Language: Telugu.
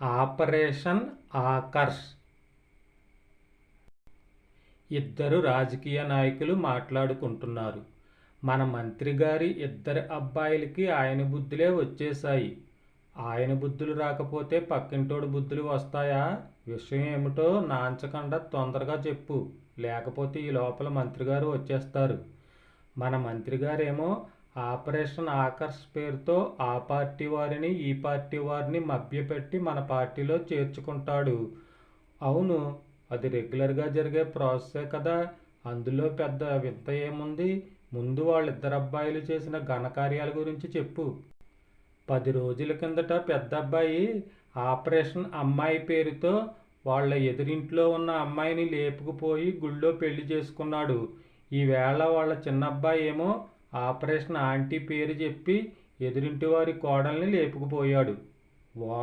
ఆపరేషన్ ఆకర్ష్. ఇద్దరు రాజకీయ నాయకులు మాట్లాడుకుంటున్నారు. మన మంత్రి గారి ఇద్దరి అబ్బాయిలకి ఆయన బుద్ధులే వచ్చేశాయి. ఆయన బుద్ధులు రాకపోతే పక్కింటోడి బుద్ధులు వస్తాయా? విషయం ఏమిటో నాంచకుండా తొందరగా చెప్పు, లేకపోతే ఈ లోపల మంత్రిగారు వచ్చేస్తారు. మన మంత్రి గారేమో ఆపరేషన్ ఆకర్ష్ పేరుతో ఆ పార్టీ వారిని ఈ పార్టీ వారిని మభ్యపెట్టి మన పార్టీలో చేర్చుకుంటాడు. అవును, అది రెగ్యులర్గా జరిగే ప్రాసెసే కదా, అందులో పెద్ద వింత ఏముంది? ముందు వాళ్ళిద్దరు అబ్బాయిలు చేసిన ఘనకార్యాల గురించి చెప్పు. 10 రోజుల కిందట పెద్ద అబ్బాయి ఆపరేషన్ అమ్మాయి పేరుతో వాళ్ళ ఎదురింట్లో ఉన్న అమ్మాయిని లేపుకుపోయి గుళ్ళో పెళ్లి చేసుకున్నాడు. ఈవేళ వాళ్ళ చిన్నబ్బాయి ఏమో ఆపరేషన్ ఆంటీ పేరు చెప్పి ఎదురింటి వారి కోడల్ని లేపుకుపోయాడు.